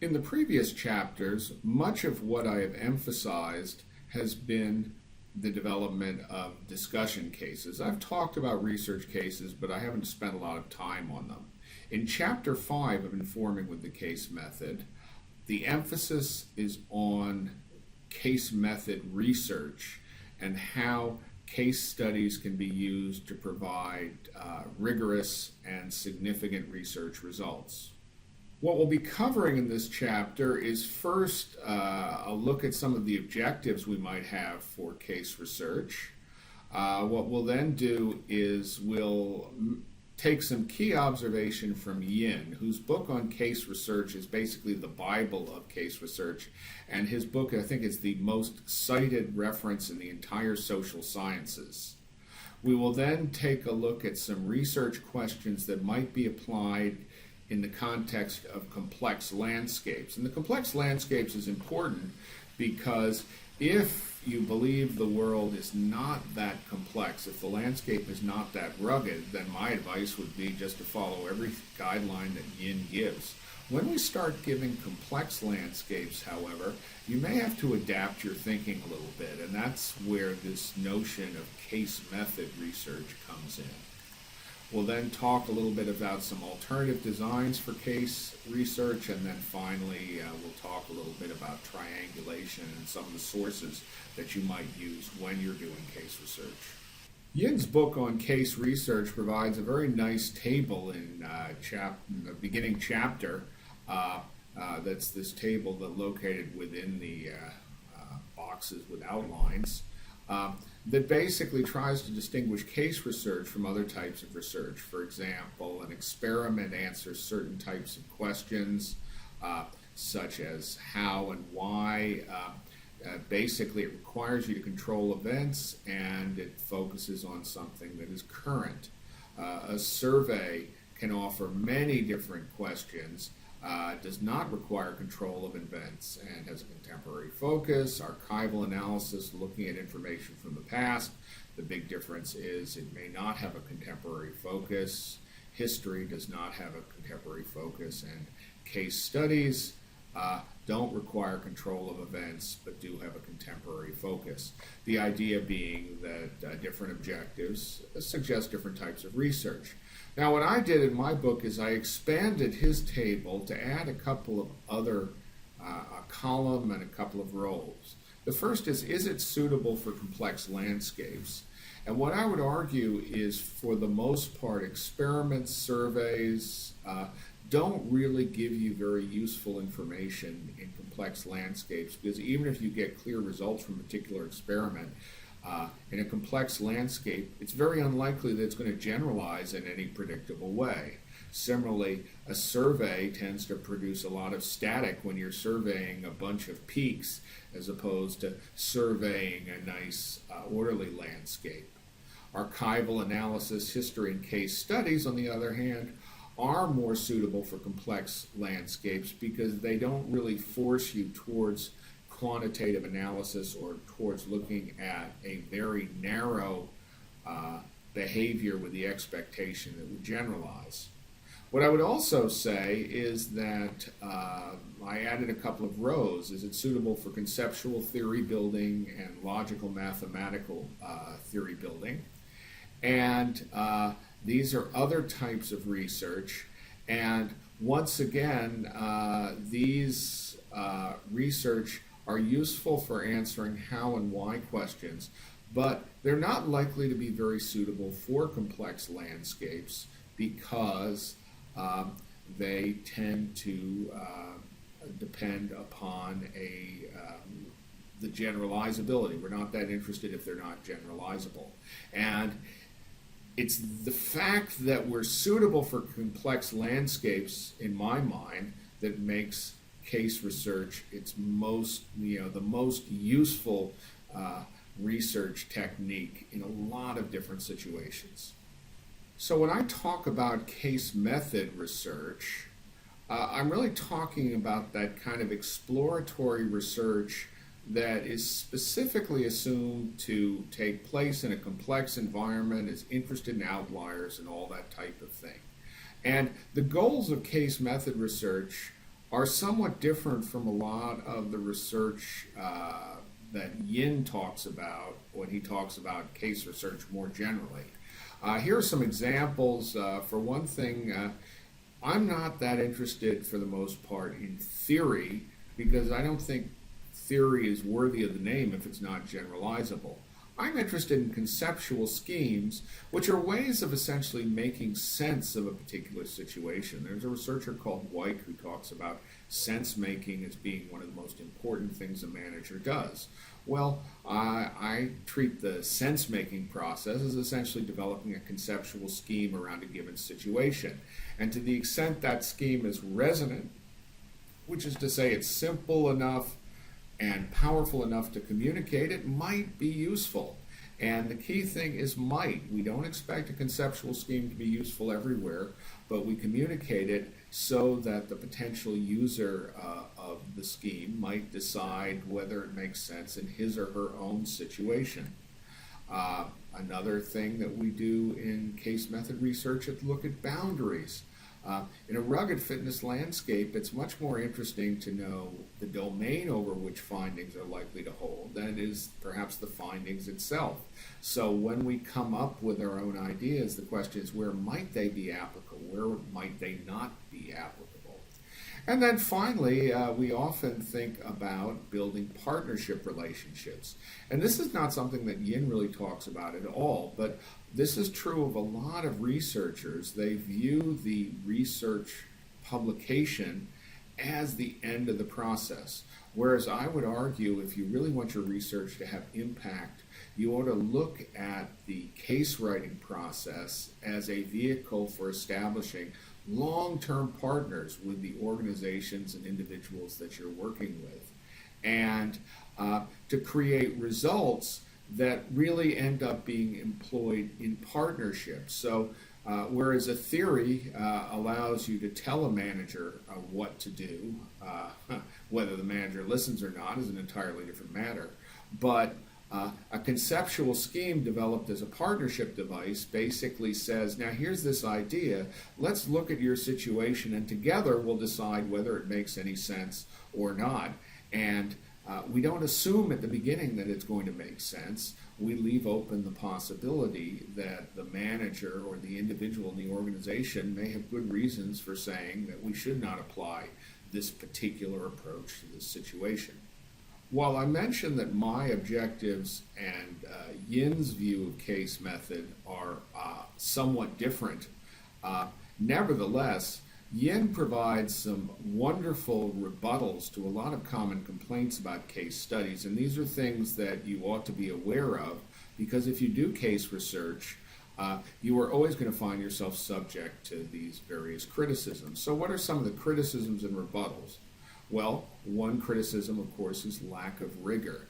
In the previous chapters, much of what I have emphasized has been the development of discussion cases. I've talked about research cases, but I haven't spent a lot of time on them. In Chapter 5 of Informing with the Case Method, the emphasis is on case method research and how case studies can be used to provide rigorous and significant research results. What we'll be covering in this chapter is first a look at some of the objectives we might have for case research. What we'll then do is we'll take some key observation from Yin, whose book on case research is basically the Bible of case research, and his book, I think, is the most cited reference in the entire social sciences. We will then take a look at some research questions that might be applied in the context of complex landscapes. And the complex landscapes is important because if you believe the world is not that complex, if the landscape is not that rugged, then my advice would be just to follow every guideline that Yin gives. When we start giving complex landscapes, however, you may have to adapt your thinking a little bit, and that's where this notion of case method research comes in. We'll then talk a little bit about some alternative designs for case research, and then finally we'll talk a little bit about triangulation and some of the sources that you might use when you're doing case research. Yin's book on case research provides a very nice table in the beginning chapter. That's this table that located within the boxes with outlines. That basically tries to distinguish case research from other types of research. For example, an experiment answers certain types of questions, such as how and why. Basically, it requires you to control events, and it focuses on something that is current. A survey can offer many different questions, does not require control of events, and has a contemporary focus. Archival analysis, looking at information from the past. The big difference is it may not have a contemporary focus. History does not have a contemporary focus, and case studies don't require control of events, but do have a contemporary focus. The idea being that different objectives suggest different types of research. Now, what I did in my book is I expanded his table to add a couple of other, a column and a couple of rows. The first is it suitable for complex landscapes? And what I would argue is, for the most part, experiments, surveys, don't really give you very useful information in complex landscapes, because even if you get clear results from a particular experiment, in a complex landscape, it's very unlikely that it's going to generalize in any predictable way. Similarly, a survey tends to produce a lot of static when you're surveying a bunch of peaks as opposed to surveying a nice orderly landscape. Archival analysis, history, and case studies, on the other hand, are more suitable for complex landscapes because they don't really force you towards quantitative analysis or towards looking at a very narrow behavior with the expectation that we generalize. What I would also say is that I added a couple of rows. Is it suitable for conceptual theory building and logical mathematical theory building? And these are other types of research. And once again, these research are useful for answering how and why questions, but they're not likely to be very suitable for complex landscapes because they tend to depend upon the generalizability. We're not that interested if they're not generalizable. And it's the fact that we're suitable for complex landscapes, in my mind, that makes case research its most, the most useful research technique in a lot of different situations. So when I talk about case method research, I'm really talking about that kind of exploratory research that is specifically assumed to take place in a complex environment, is interested in outliers and all that type of thing. And the goals of case method research are somewhat different from a lot of the research that Yin talks about when he talks about case research more generally. Here are some examples. For one thing, I'm not that interested for the most part in theory because I don't think theory is worthy of the name if it's not generalizable. I'm interested in conceptual schemes, which are ways of essentially making sense of a particular situation. There's a researcher called White who talks about sense making as being one of the most important things a manager does. Well, I treat the sense making process as essentially developing a conceptual scheme around a given situation. And to the extent that scheme is resonant, which is to say it's simple enough and powerful enough to communicate, it might be useful. And the key thing is might. We don't expect a conceptual scheme to be useful everywhere, but we communicate it so that the potential user of the scheme might decide whether it makes sense in his or her own situation. Another thing that we do in case method research is look at boundaries. In a rugged fitness landscape, it's much more interesting to know the domain over which findings are likely to hold than it is perhaps the findings itself. So when we come up with our own ideas, the question is where might they be applicable? Where might they not be applicable? And then finally, we often think about building partnership relationships. And this is not something that Yin really talks about at all, but this is true of a lot of researchers. They view the research publication as the end of the process. Whereas I would argue if you really want your research to have impact, you ought to look at the case writing process as a vehicle for establishing long-term partners with the organizations and individuals that you're working with, and to create results that really end up being employed in partnership. So whereas a theory allows you to tell a manager what to do, whether the manager listens or not is an entirely different matter, but a conceptual scheme developed as a partnership device basically says, now here's this idea, let's look at your situation and together we'll decide whether it makes any sense or not. And we don't assume at the beginning that it's going to make sense. We leave open the possibility that the manager or the individual in the organization may have good reasons for saying that we should not apply this particular approach to this situation. While I mentioned that my objectives and Yin's view of case method are somewhat different, nevertheless, Yin provides some wonderful rebuttals to a lot of common complaints about case studies, and these are things that you ought to be aware of, because if you do case research, you are always going to find yourself subject to these various criticisms. So what are some of the criticisms and rebuttals? Well, one criticism, of course, is lack of rigor,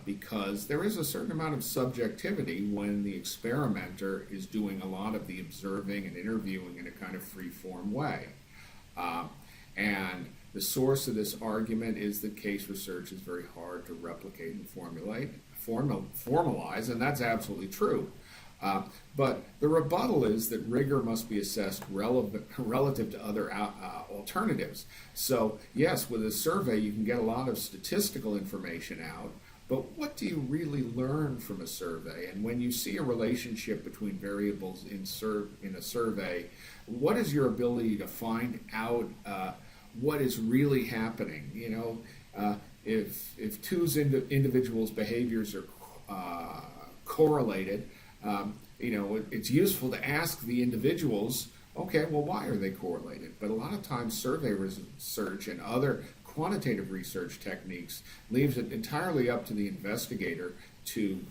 because there is a certain amount of subjectivity when the experimenter is doing a lot of the observing and interviewing in a kind of free-form way. And the source of this argument is that case research is very hard to replicate and formalize, and that's absolutely true. But the rebuttal is that rigor must be assessed relative to other alternatives. So yes, with a survey you can get a lot of statistical information out, but what do you really learn from a survey? And when you see a relationship between variables in a survey, what is your ability to find out what is really happening? You know, if two individuals' behaviors are correlated, you know, it's useful to ask the individuals, okay, well, why are they correlated? But a lot of times survey research and other quantitative research techniques leaves it entirely up to the investigator to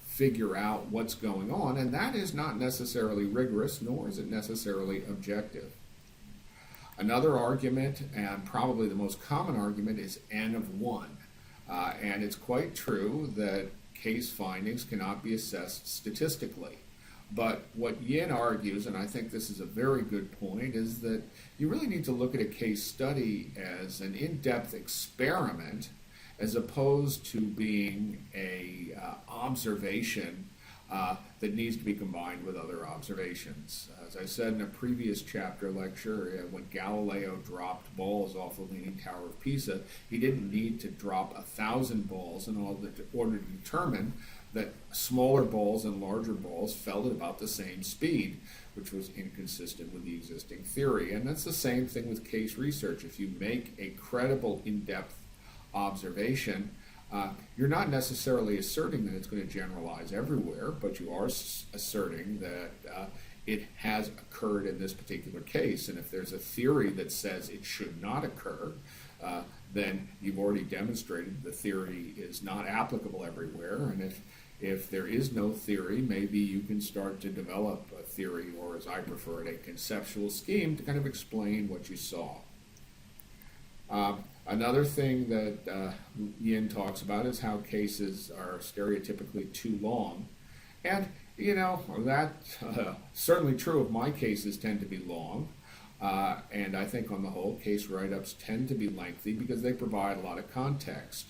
figure out what's going on, and that is not necessarily rigorous, nor is it necessarily objective. Another argument, and probably the most common argument, is N of 1. And it's quite true that case findings cannot be assessed statistically. But what Yin argues, and I think this is a very good point, is that you really need to look at a case study as an in-depth experiment as opposed to being a observation that needs to be combined with other observations. As I said in a previous chapter lecture, when Galileo dropped balls off the Leaning Tower of Pisa, he didn't need to drop 1,000 balls in order to determine that smaller balls and larger balls fell at about the same speed, which was inconsistent with the existing theory. And that's the same thing with case research. If you make a credible, in-depth observation, you're not necessarily asserting that it's going to generalize everywhere, but you are asserting that it has occurred in this particular case. And if there's a theory that says it should not occur, then you've already demonstrated the theory is not applicable everywhere. And if there is no theory, maybe you can start to develop a theory, or as I prefer it, a conceptual scheme to kind of explain what you saw. Another thing that Yin talks about is how cases are stereotypically too long. And, that's certainly true of my cases tend to be long. And I think on the whole, case write-ups tend to be lengthy because they provide a lot of context.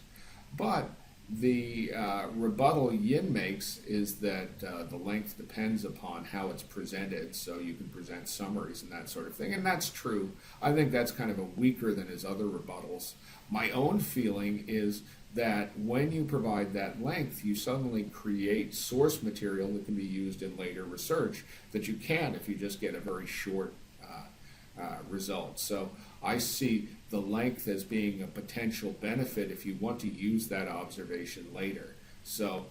But the rebuttal Yin makes is that the length depends upon how it's presented, so you can present summaries and that sort of thing, and that's true. I think that's kind of a weaker than his other rebuttals. My own feeling is that when you provide that length, you suddenly create source material that can be used in later research that you can't if you just get a very short result. So I see the length as being a potential benefit if you want to use that observation later. So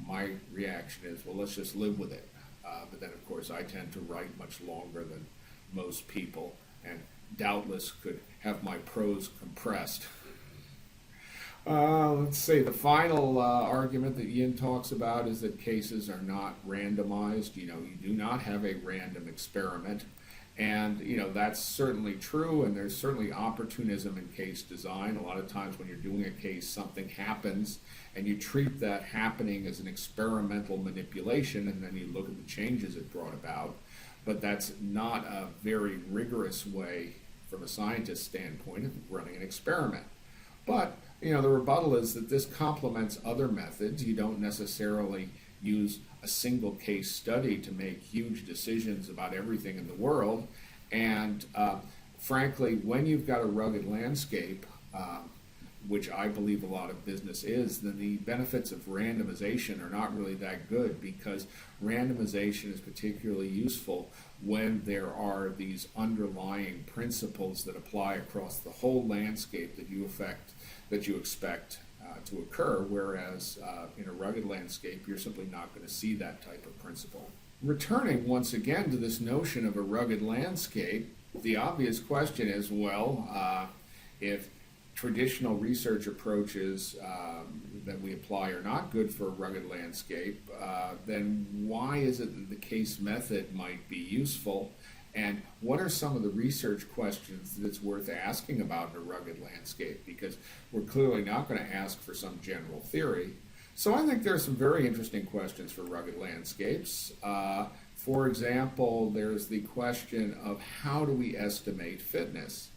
my reaction is, well, let's just live with it. But then, of course, I tend to write much longer than most people, and doubtless could have my prose compressed. Let's see, the final argument that Yin talks about is that cases are not randomized. You do not have a random experiment. And, that's certainly true, and there's certainly opportunism in case design. A lot of times when you're doing a case, something happens, and you treat that happening as an experimental manipulation, and then you look at the changes it brought about. But that's not a very rigorous way, from a scientist's standpoint, of running an experiment. But, the rebuttal is that this complements other methods. You don't necessarily use a single case study to make huge decisions about everything in the world. And frankly, when you've got a rugged landscape, which I believe a lot of business is, then the benefits of randomization are not really that good, because randomization is particularly useful when there are these underlying principles that apply across the whole landscape that you expect to occur, whereas in a rugged landscape, you're simply not going to see that type of principle. Returning once again to this notion of a rugged landscape, the obvious question is, well, if traditional research approaches that we apply are not good for a rugged landscape, then why is it that the case method might be useful? And what are some of the research questions that it's worth asking about in a rugged landscape? Because we're clearly not going to ask for some general theory. So I think there are some very interesting questions for rugged landscapes. For example, there's the question of how do we estimate fitness?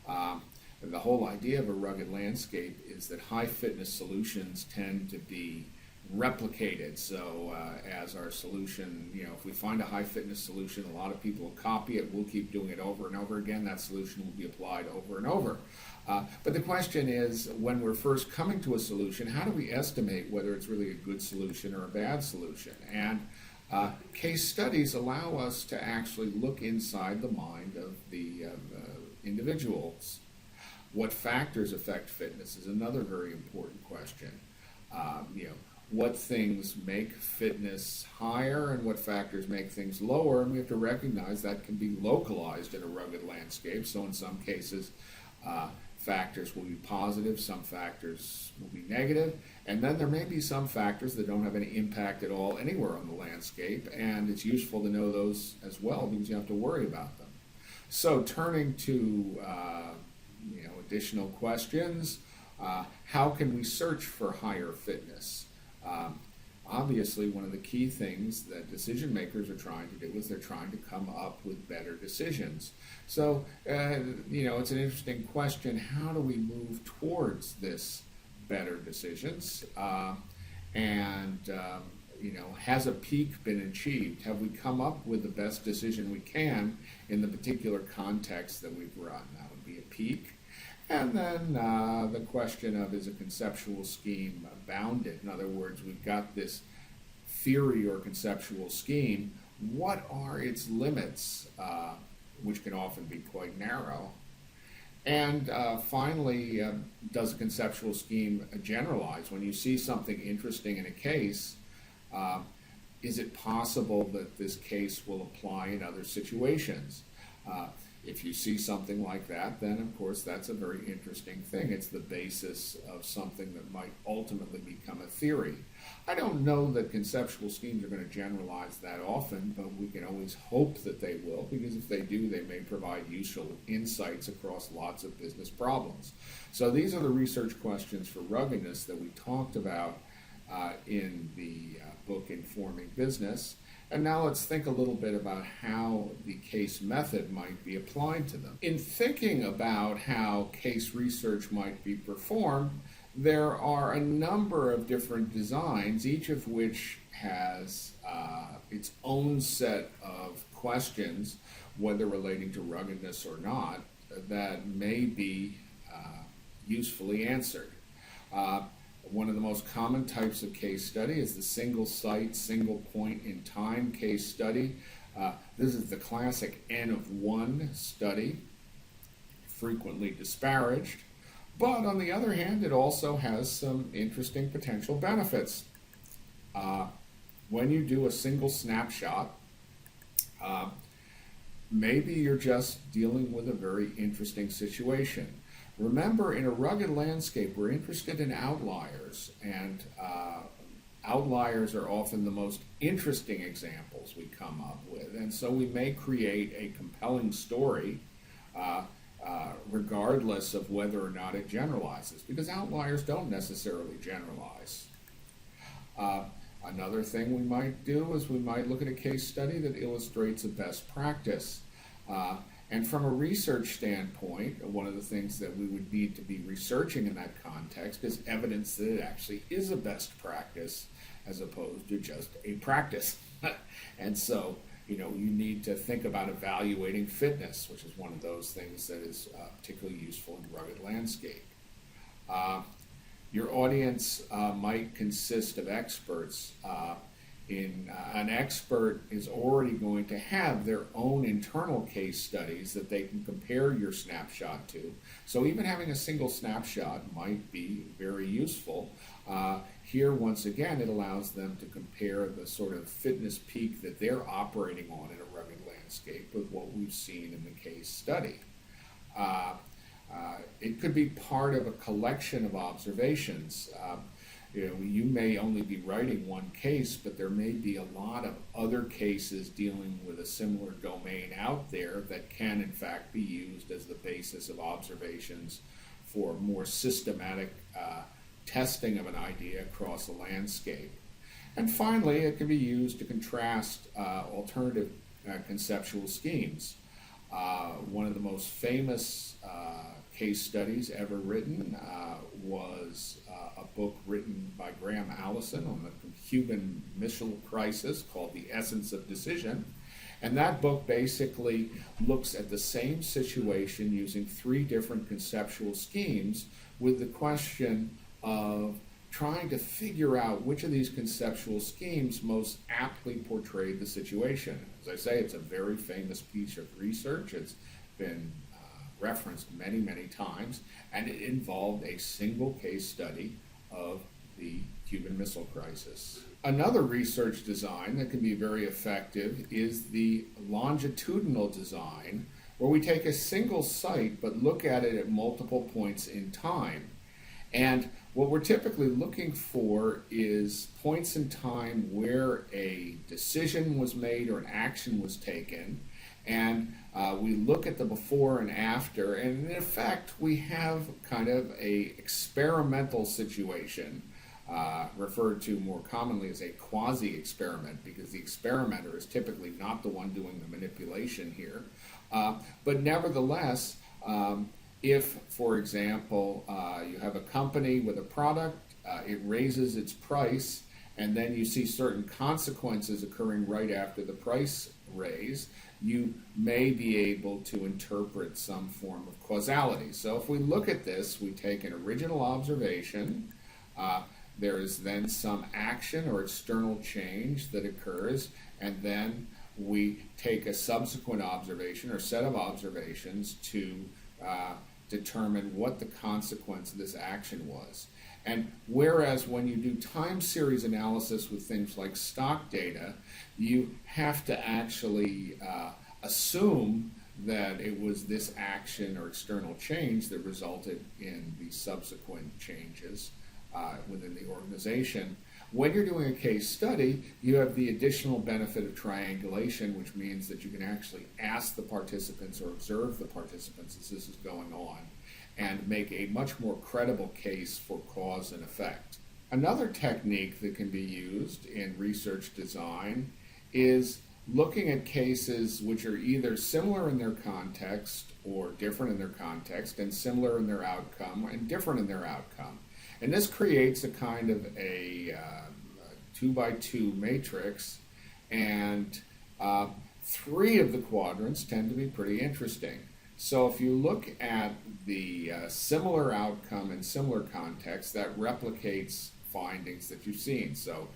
The whole idea of a rugged landscape is that high fitness solutions tend to be replicated. So as our solution, if we find a high fitness solution, a lot of people will copy it. We'll keep doing it over and over again. That solution will be applied over and over. But the question is, when we're first coming to a solution, how do we estimate whether it's really a good solution or a bad solution? And case studies allow us to actually look inside the mind of the individuals. What factors affect fitness is another very important question. What things make fitness higher and what factors make things lower, and we have to recognize that can be localized in a rugged landscape. So in some cases, factors will be positive, some factors will be negative, and then there may be some factors that don't have any impact at all anywhere on the landscape, and it's useful to know those as well because you have to worry about them. So turning to additional questions, how can we search for higher fitness? Obviously, one of the key things that decision makers are trying to do is they're trying to come up with better decisions. So, it's an interesting question. How do we move towards this better decisions? has a peak been achieved? Have we come up with the best decision we can in the particular context that we've run? That would be a peak. And then the question of, is a conceptual scheme bounded? In other words, we've got this theory or conceptual scheme. What are its limits, which can often be quite narrow? And finally, does a conceptual scheme generalize? When you see something interesting in a case, is it possible that this case will apply in other situations? If you see something like that, then of course that's a very interesting thing. It's the basis of something that might ultimately become a theory. I don't know that conceptual schemes are going to generalize that often, but we can always hope that they will, because if they do, they may provide useful insights across lots of business problems. So these are the research questions for ruggedness that we talked about in the book Informing Business. And now let's think a little bit about how the case method might be applied to them. In thinking about how case research might be performed, there are a number of different designs, each of which has its own set of questions, whether relating to ruggedness or not, that may be usefully answered. One of the most common types of case study is the single site, single point in time case study. This is the classic N of 1 study, frequently disparaged. But on the other hand, it also has some interesting potential benefits. When you do a single snapshot, maybe you're just dealing with a very interesting situation. Remember, in a rugged landscape, we're interested in outliers, and outliers are often the most interesting examples we come up with. And so we may create a compelling story regardless of whether or not it generalizes, because outliers don't necessarily generalize. Another thing we might do is we might look at a case study that illustrates a best practice. And from a research standpoint, one of the things that we would need to be researching in that context is evidence that it actually is a best practice as opposed to just a practice. And so, you need to think about evaluating fitness, which is one of those things that is particularly useful in rugged landscape. Your audience might consist of experts. An expert is already going to have their own internal case studies that they can compare your snapshot to. So even having a single snapshot might be very useful. Here, once again, it allows them to compare the sort of fitness peak that they're operating on in a rugged landscape with what we've seen in the case study. It could be part of a collection of observations. You may only be writing one case, but there may be a lot of other cases dealing with a similar domain out there that can, in fact, be used as the basis of observations for more systematic testing of an idea across a landscape. And finally, it can be used to contrast alternative conceptual schemes. One of the most famous case studies ever written was a book written by Graham Allison on the Cuban Missile Crisis called The Essence of Decision. And that book basically looks at the same situation using 3 different conceptual schemes with the question of trying to figure out which of these conceptual schemes most aptly portrayed the situation. As I say, it's a very famous piece of research. It's been referenced many, many times, and it involved a single case study of the Cuban Missile Crisis. Another research design that can be very effective is the longitudinal design, where we take a single site but look at it at multiple points in time. And what we're typically looking for is points in time where a decision was made or an action was taken, and we look at the before and after, and in effect we have kind of a experimental situation, referred to more commonly as a quasi-experiment, because the experimenter is typically not the one doing the manipulation here. But nevertheless, if, for example, you have a company with a product, it raises its price, and then you see certain consequences occurring right after the price raise, you may be able to interpret some form of causality. So if we look at this, we take an original observation, there is then some action or external change that occurs, and then we take a subsequent observation or set of observations to determine what the consequence of this action was. And whereas when you do time series analysis with things like stock data, you have to actually assume that it was this action or external change that resulted in the subsequent changes within the organization. When you're doing a case study, you have the additional benefit of triangulation, which means that you can actually ask the participants or observe the participants as this is going on and make a much more credible case for cause and effect. Another technique that can be used in research design is looking at cases which are either similar in their context or different in their context, and similar in their outcome and different in their outcome. And this creates a kind of a 2x2 matrix, and 3 of the quadrants tend to be pretty interesting. So if you look at the similar outcome and similar context, that replicates findings that you've seen. So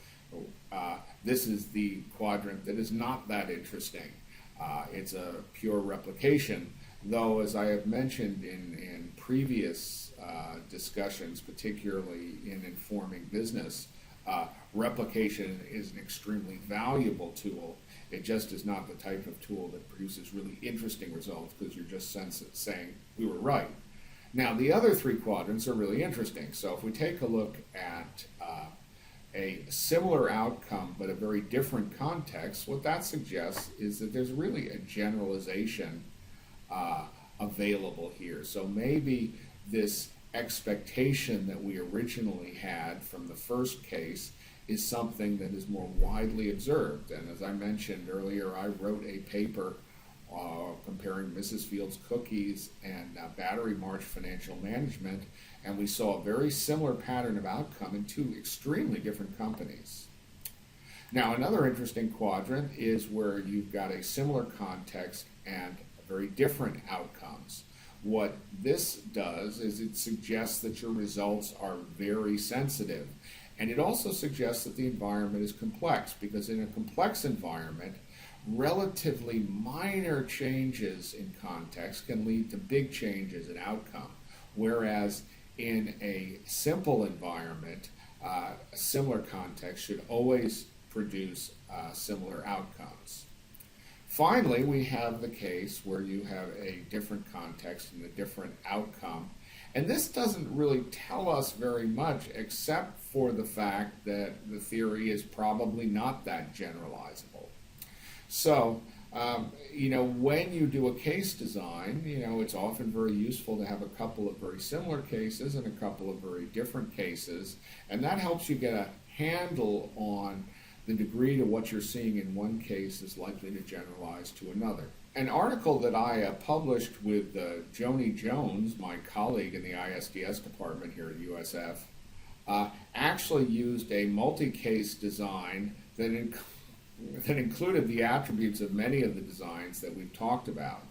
this is the quadrant that is not that interesting. It's a pure replication, though, as I have mentioned in previous discussions, particularly in informing business, replication is an extremely valuable tool. It just is not the type of tool that produces really interesting results because you're just saying we were right. Now, the other 3 quadrants are really interesting. So if we take a look at a similar outcome but a very different context, what that suggests is that there's really a generalization available here. So maybe this expectation that we originally had from the first case is something that is more widely observed. And as I mentioned earlier, I wrote a paper comparing Mrs. Field's cookies and Battery March financial management, and we saw a very similar pattern of outcome in 2 extremely different companies. Now, another interesting quadrant is where you've got a similar context and very different outcomes. What this does is it suggests that your results are very sensitive. And it also suggests that the environment is complex, because in a complex environment, relatively minor changes in context can lead to big changes in outcome. Whereas in a simple environment, a similar context should always produce similar outcomes. Finally, we have the case where you have a different context and a different outcome. And this doesn't really tell us very much, except for the fact that the theory is probably not that generalizable. So, when you do a case design, it's often very useful to have a couple of very similar cases and a couple of very different cases. And that helps you get a handle on the degree to what you're seeing in one case is likely to generalize to another. An article that I published with Joni Jones, my colleague in the ISDS department here at USF, actually used a multi-case design that included the attributes of many of the designs that we've talked about.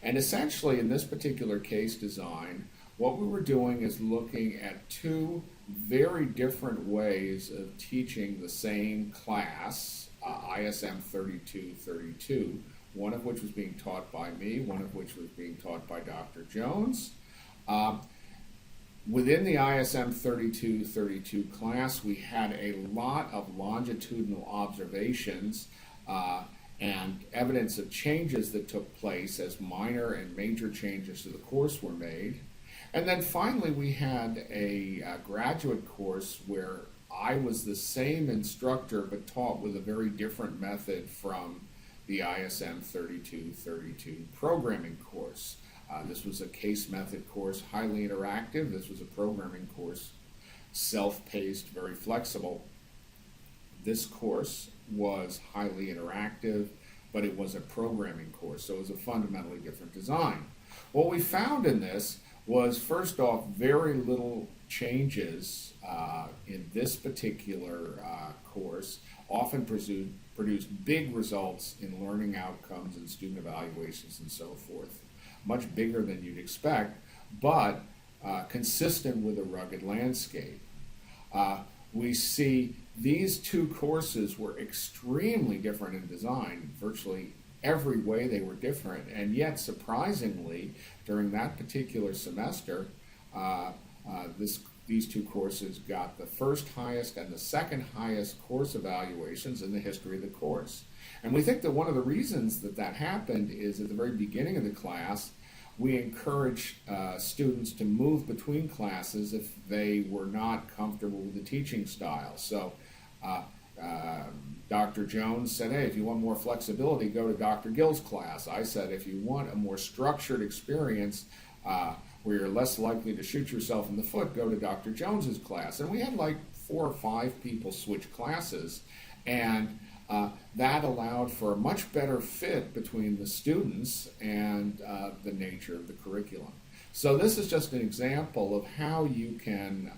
And essentially, in this particular case design, what we were doing is looking at 2 very different ways of teaching the same class, ISM 3232, one of which was being taught by me, one of which was being taught by Dr. Jones. Within the ISM 3232 class, we had a lot of longitudinal observations and evidence of changes that took place as minor and major changes to the course were made. And then finally, we had a graduate course where I was the same instructor but taught with a very different method from the ISM 3232 programming course. This was a case method course, highly interactive. This was a programming course, self-paced, very flexible. This course was highly interactive, but it was a programming course, so it was a fundamentally different design. What we found in this was, first off, very little changes in this particular course often produce big results in learning outcomes and student evaluations and so forth, much bigger than you'd expect, but consistent with a rugged landscape. We see these two courses were extremely different in design, virtually every way they were different, and yet surprisingly, during that particular semester, these two courses got the first highest and the second highest course evaluations in the history of the course. And we think that one of the reasons that that happened is at the very beginning of the class, we encouraged students to move between classes if they were not comfortable with the teaching style. So Dr. Jones said, hey, if you want more flexibility, go to Dr. Gill's class. I said, if you want a more structured experience where you're less likely to shoot yourself in the foot, go to Dr. Jones's class. And we had like 4 or 5 people switch classes, and that allowed for a much better fit between the students and the nature of the curriculum. So this is just an example of how you can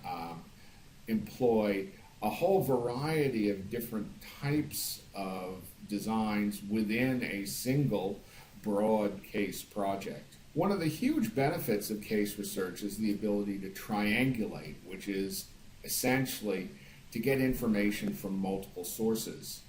employ a whole variety of different types of designs within a single broad case project. One of the huge benefits of case research is the ability to triangulate, which is essentially to get information from multiple sources.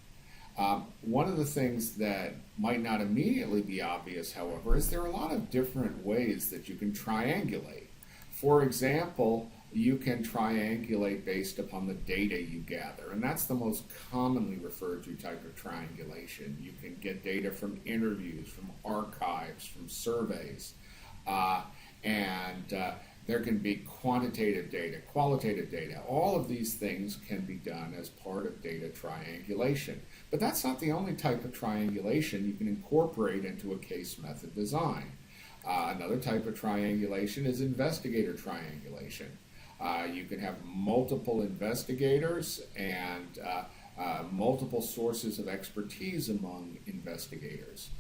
One of the things that might not immediately be obvious, however, is there are a lot of different ways that you can triangulate. For example, you can triangulate based upon the data you gather, and that's the most commonly referred to type of triangulation. You can get data from interviews, from archives, from surveys, and there can be quantitative data, qualitative data. All of these things can be done as part of data triangulation. But that's not the only type of triangulation you can incorporate into a case method design. Another type of triangulation is investigator triangulation. You can have multiple investigators and multiple sources of expertise among investigators.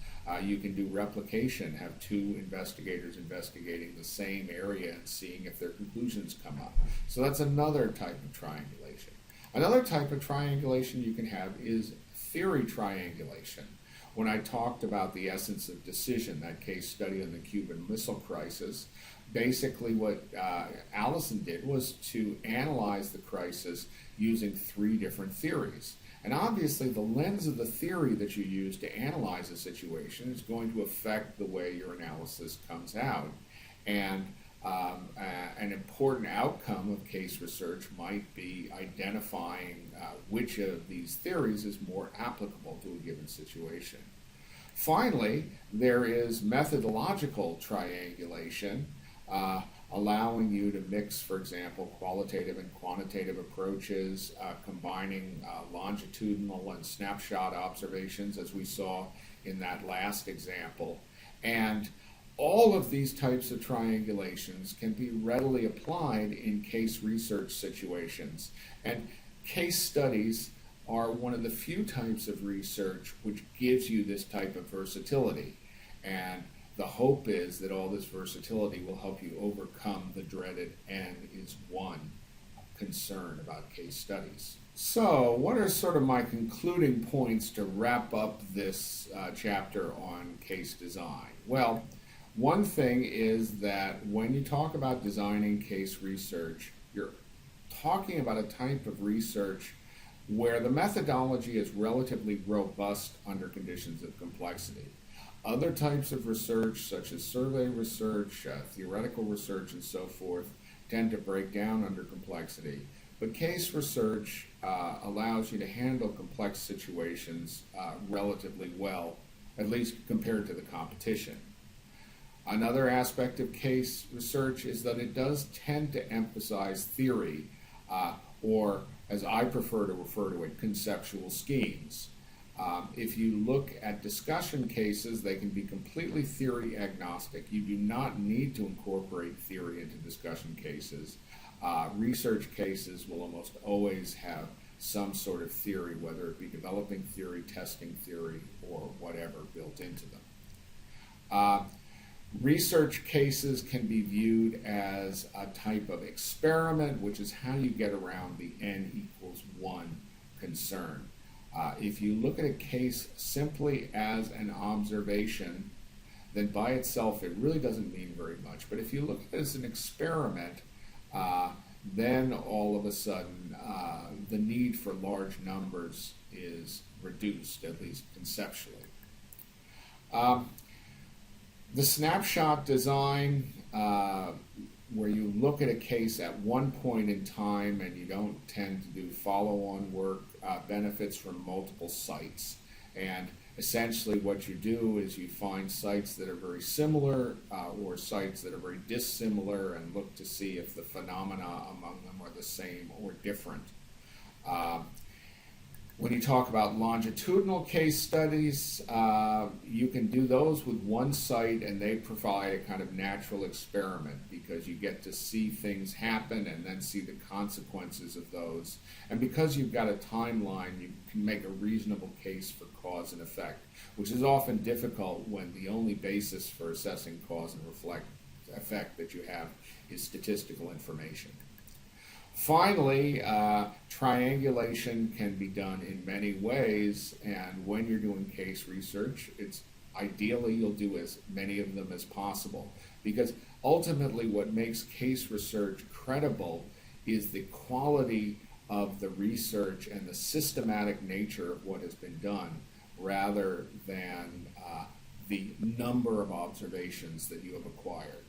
You can do replication, have 2 investigators investigating the same area and seeing if their conclusions come up. So that's another type of triangulation. Another type of triangulation you can have is theory triangulation. When I talked about the essence of decision, that case study on the Cuban Missile Crisis, basically what Allison did was to analyze the crisis using 3 different theories. And obviously the lens of the theory that you use to analyze a situation is going to affect the way your analysis comes out. And an important outcome of case research might be identifying which of these theories is more applicable to a given situation. Finally, there is methodological triangulation, allowing you to mix, for example, qualitative and quantitative approaches, combining longitudinal and snapshot observations, as we saw in that last example. And all of these types of triangulations can be readily applied in case research situations. And case studies are one of the few types of research which gives you this type of versatility. And the hope is that all this versatility will help you overcome the dreaded N is 1 concern about case studies. So, what are sort of my concluding points to wrap up this chapter on case design? Well, one thing is that when you talk about designing case research, you're talking about a type of research where the methodology is relatively robust under conditions of complexity. Other types of research, such as survey research, theoretical research, and so forth, tend to break down under complexity. But case research allows you to handle complex situations relatively well, at least compared to the competition. Another aspect of case research is that it does tend to emphasize theory, or as I prefer to refer to it, conceptual schemes. If you look at discussion cases, they can be completely theory agnostic. You do not need to incorporate theory into discussion cases. Research cases will almost always have some sort of theory, whether it be developing theory, testing theory, or whatever built into them. Research cases can be viewed as a type of experiment, which is how you get around the n=1 concern. If you look at a case simply as an observation, then by itself it really doesn't mean very much. But if you look at it as an experiment, then all of a sudden the need for large numbers is reduced, at least conceptually. The snapshot design, where you look at a case at one point in time and you don't tend to do follow-on work, benefits from multiple sites. And essentially what you do is you find sites that are very similar or sites that are very dissimilar and look to see if the phenomena among them are the same or different. When you talk about longitudinal case studies, you can do those with one site and they provide a kind of natural experiment because you get to see things happen and then see the consequences of those. And because you've got a timeline, you can make a reasonable case for cause and effect, which is often difficult when the only basis for assessing cause and effect that you have is statistical information. Finally, triangulation can be done in many ways, and when you're doing case research, it's ideally you'll do as many of them as possible, because ultimately what makes case research credible is the quality of the research and the systematic nature of what has been done, rather than the number of observations that you have acquired.